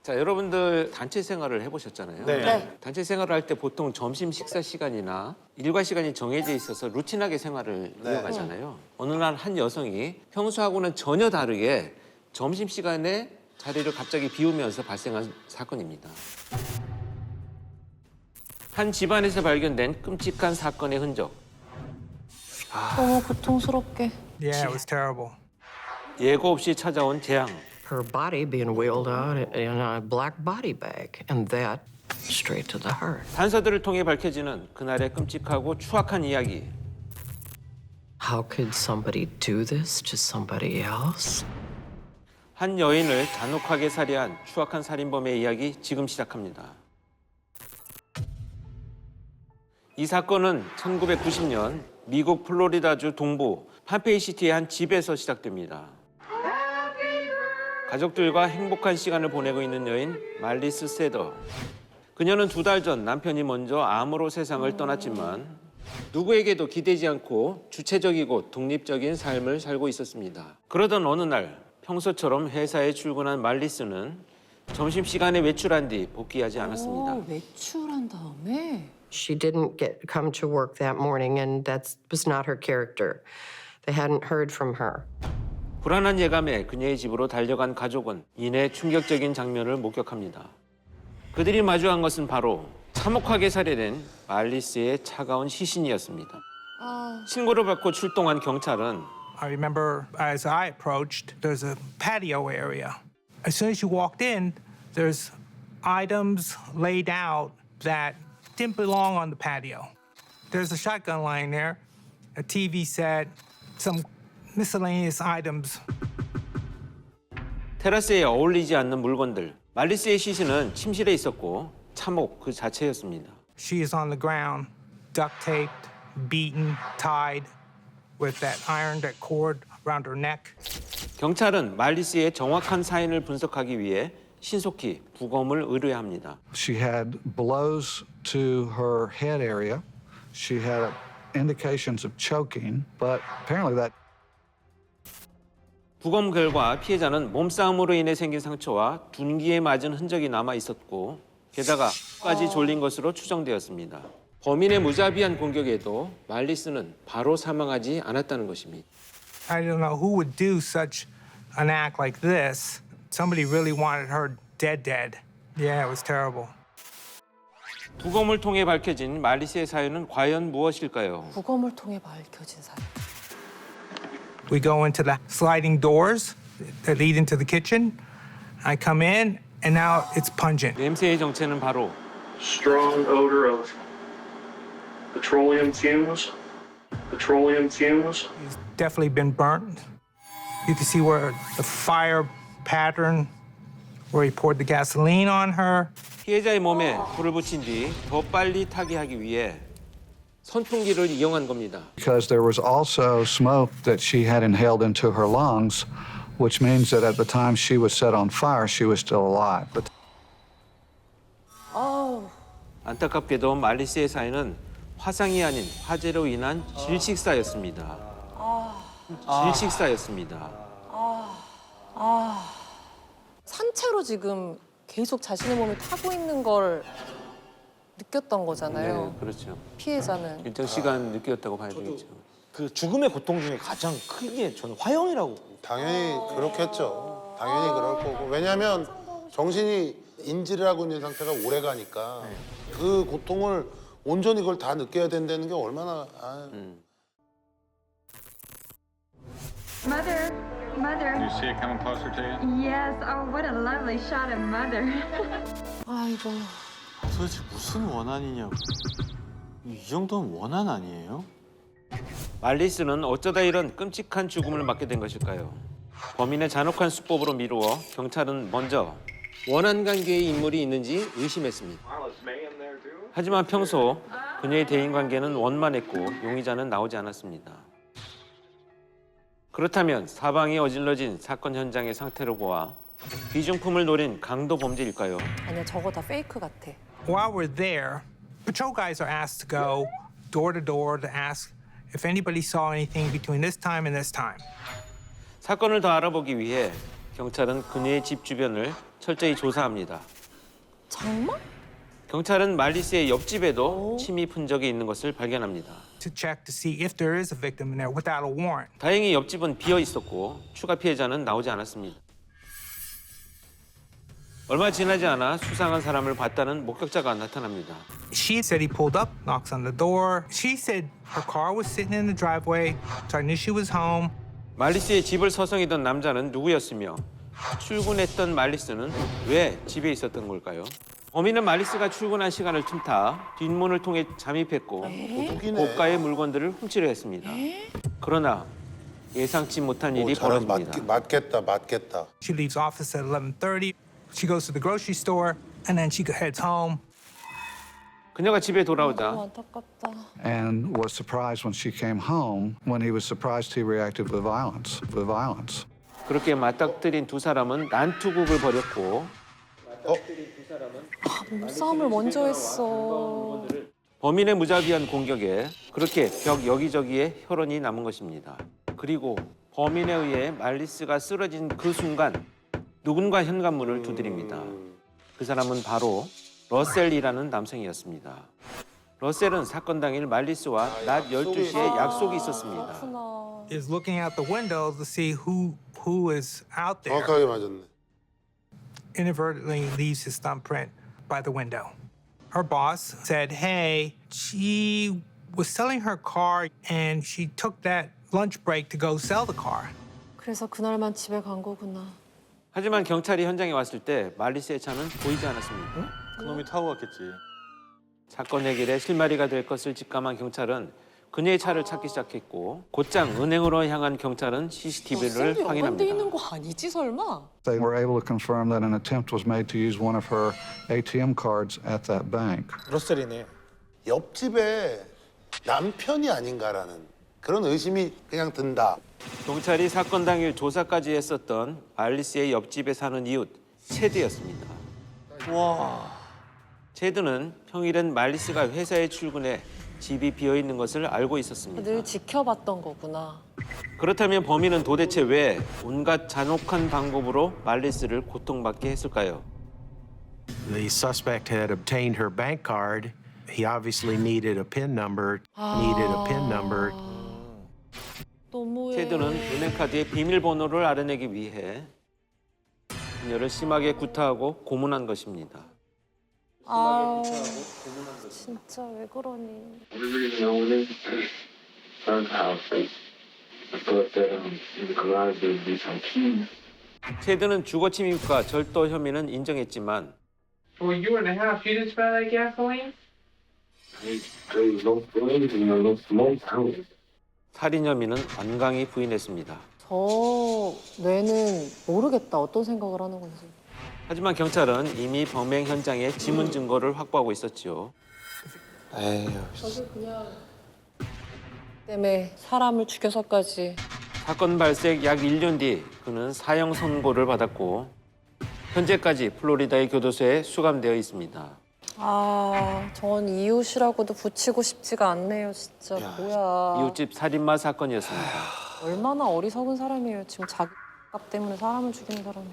자, 여러분들 단체 생활을 해보셨잖아요. 네. 네. 단체 생활을 할 때 보통 점심 식사 시간이나 일과 시간이 정해져 있어서 루틴하게 생활을 네. 이어가잖아요. 어느 날 한 여성이 평소하고는 전혀 다르게 점심 시간에 자리를 갑자기 비우면서 발생한 사건입니다. 한 집안에서 발견된 끔찍한 사건의 흔적. 너무 고통스럽게. Yeah, it was terrible. 예고 없이 찾아온 재앙. Her body being wheeled out in a black body bag, and that straight to the heart. 단서들을 통해 밝혀지는 그날의 끔찍하고 추악한 이야기. How could somebody do this to somebody else? 한 여인을 잔혹하게 살해한 추악한 살인범의 이야기 지금 시작합니다. 이 사건은 1990년 미국 플로리다주 동부 팜페이시티의 한 집에서 시작됩니다. 가족들과 행복한 시간을 보내고 있는 여인 말리스 세더. 그녀는 2달 전 남편이 먼저 암으로 세상을 떠났지만 누구에게도 기대지 않고 주체적이고 독립적인 삶을 살고 있었습니다. 그러던 어느 날 평소처럼 회사에 출근한 말리스는 점심시간에 외출한 뒤 복귀하지 않았습니다. 외출한 다음에? She didn't come to work that morning, and that was not her character. They hadn't heard from her. 불안한 예감에 그녀의 집으로 달려간 가족은 이내 충격적인 장면을 목격합니다. 그들이 마주한 것은 바로 참혹하게 살해된 말리스의 차가운 시신이었습니다. 신고를 받고 출동한 경찰은 I remember as I approached, there's a patio area. As soon as you walked in, there's items laid out that didn't belong on the patio. There's a shotgun lying there, a TV set, some miscellaneous items. 테라스에 어울리지 않는 물건들. 말리스의 시신은 침실에 있었고 참혹 그 자체였습니다. She is on the ground, duct taped, beaten, tied with that iron, that cord around her neck. 경찰은 말리스의 정확한 사인을 분석하기 위해 신속히 부검을 의뢰합니다. She had blows to her head area. She had indications of choking, but apparently that 부검 결과 피해자는 몸싸움으로 인해 생긴 상처와 둔기에 맞은 흔적이 남아 있었고 게다가 까지 졸린 것으로 추정되었습니다. 범인의 무자비한 공격에도 말리스는 바로 사망하지 않았다는 것입니다. I don't know who would do such an act like this. Somebody really wanted her dead. Yeah, it was terrible. 부검을 통해 밝혀진 말리스의 사연은 과연 무엇일까요? 부검을 통해 밝혀진 사연. We go into the sliding doors that lead into the kitchen. I come in, and now it's pungent. 냄새의 정체는 바로 strong odor of petroleum fumes. Petroleum fumes. He's definitely been burnt. You can see where the fire pattern, where he poured the gasoline on her. 피해자의 몸에 불을 붙인 뒤 더 빨리 타게 하기 위해 선풍기를 이용한 겁니다. because there was also smoke that she had inhaled into her lungs, which means that at the time she was set on fire, she was still alive. But 안타깝게도 말리스의 사연은 화상이 아닌 화재로 인한 질식사였습니다. 질식사였습니다. 산채로 지금 계속 자신의 몸을 타고 있는 걸 느꼈던 거잖아요. 네, 그렇죠. 피해자는. 일정 시간 느꼈다고 봐야 되겠죠. 그 죽음의 고통 중에 가장 큰 게 저는 화형이라고. 당연히 그렇겠죠. 당연히 그럴 거고. 왜냐하면 정신이 인지를 하고 있는 상태가 오래 가니까 그 고통을 온전히 그걸 다 느껴야 된다는 게 얼마나... Mother, Mother. You see it coming closer to you? Yes. Oh, what a lovely shot of Mother. 아이고. 도대체 무슨 원한이냐고. 이 정도는 원한 아니에요? 말리스는 어쩌다 이런 끔찍한 죽음을 맞게 된 것일까요? 범인의 잔혹한 수법으로 미루어 경찰은 먼저 원한 관계의 인물이 있는지 의심했습니다. 하지만 평소 그녀의 대인관계는 원만했고 용의자는 나오지 않았습니다. 그렇다면 사방이 어질러진 사건 현장의 상태로 보아 귀중품을 노린 강도 범죄일까요? 아니야, 저거 다 페이크 같아. While we're there, patrol guys are asked to go door to door to ask if anybody saw anything between this time and this time. 사건을 더 알아보기 위해 경찰은 그녀의 집 주변을 철저히 조사합니다. 정말? 경찰은 말리스의 옆집에도 침입 흔적이 있는 것을 발견합니다. to check to see if there is a victim in there without a warrant. 다행히 옆집은 비어 있었고 추가 피해자는 나오지 않았습니다. 얼마 지나지 않아 수상한 사람을 봤다는 목격자가 나타납니다. She said he pulled up, knocks on the door. She said her car was sitting in the driveway, so I knew she was home. 말리스의 집을 서성이던 남자는 누구였으며 출근했던 말리스는 왜 집에 있었던 걸까요? 범인은 말리스가 출근한 시간을 틈타 뒷문을 통해 잠입했고 도둑이네. 고가의 물건들을 훔치려 했습니다. 그러나 예상치 못한 일이 저런 벌어집니다. 맞겠다. She leaves office at 11:30. She goes to the grocery store, and then she heads home. 그녀가 집에 너무 돌아오자 안타깝다. and was surprised when she came home. When he was surprised, he reacted with violence. 그렇게 맞닥뜨린 두 사람은 난투극을 벌였고 몸싸움을 먼저 했어. 범인의 무자비한 공격에 그렇게 벽 여기저기에 혈흔이 남은 것입니다. 그리고 범인에 의해 말리스가 쓰러진 그 순간 누군가 현관문을 두드립니다. 그 사람은 바로 러셀이라는 남성이었습니다. 러셀은 사건 당일 말리스와 낮 12시에 약속이 있었습니다. 그렇구나. Is looking out the window to see who is out there. 정확하게 맞았네. Inadvertently leaves his thumbprint by the window. Her boss said, "Hey, she was selling her car and she took that lunch break to go sell the car." 그래서 그날만 집에 간 거구나. 하지만 경찰이 현장에 왔을 때 말리스의 차는 보이지 않았습니다. 그놈이 타고 갔겠지. 사건 해결에 실마리가 될 것을 직감한 경찰은 그녀의 차를 찾기 시작했고 곧장 은행으로 향한 경찰은 CCTV를 연관돼 있는 확인합니다. 거 아니지 설마? They were able to confirm that an attempt was made to use one of her ATM cards at that bank. 러셀이네. 옆집에 남편이 아닌가라는 그런 의심이 그냥 든다. 경찰이 사건 당일 조사까지 했었던 말리스의 옆집에 사는 이웃 체드였습니다. 와. 체드는 평일엔 말리스가 회사에 출근해 집이 비어 있는 것을 알고 있었습니다. 늘 지켜봤던 거구나. 그렇다면 범인은 도대체 왜 온갖 잔혹한 방법으로 말리스를 고통받게 했을까요? The suspect had obtained her bank card. He obviously needed a PIN number. 너무해. 체드는 은행카드의 비밀번호를 알아내기 위해 그녀를 심하게 구타하고 고문한 것입니다. 아, 진짜 왜 그러니? Everybody knows it. Front house. I thought that in the garage there would be some keys. 체드는 주거 침입과 절도 혐의는 인정했지만 For a year and a half, you didn't smell like gasoline? There was no flames and no smoke out. 살인 혐의는 완강히 부인했습니다. 저 뇌는 모르겠다. 어떤 생각을 하는 건지. 하지만 경찰은 이미 범행 현장에 지문 증거를 확보하고 있었지요. 에휴. 때문에 사람을 죽여서까지. 사건 발생 약 1년 뒤 그는 사형 선고를 받았고 현재까지 플로리다의 교도소에 수감되어 있습니다. 아, 전 이웃이라고도 붙이고 싶지가 않네요. 진짜 뭐야. 이웃집 살인마 사건이었습니다. 얼마나 어리석은 사람이에요. 지금 자기 값 때문에 사람을 죽이는 사람이.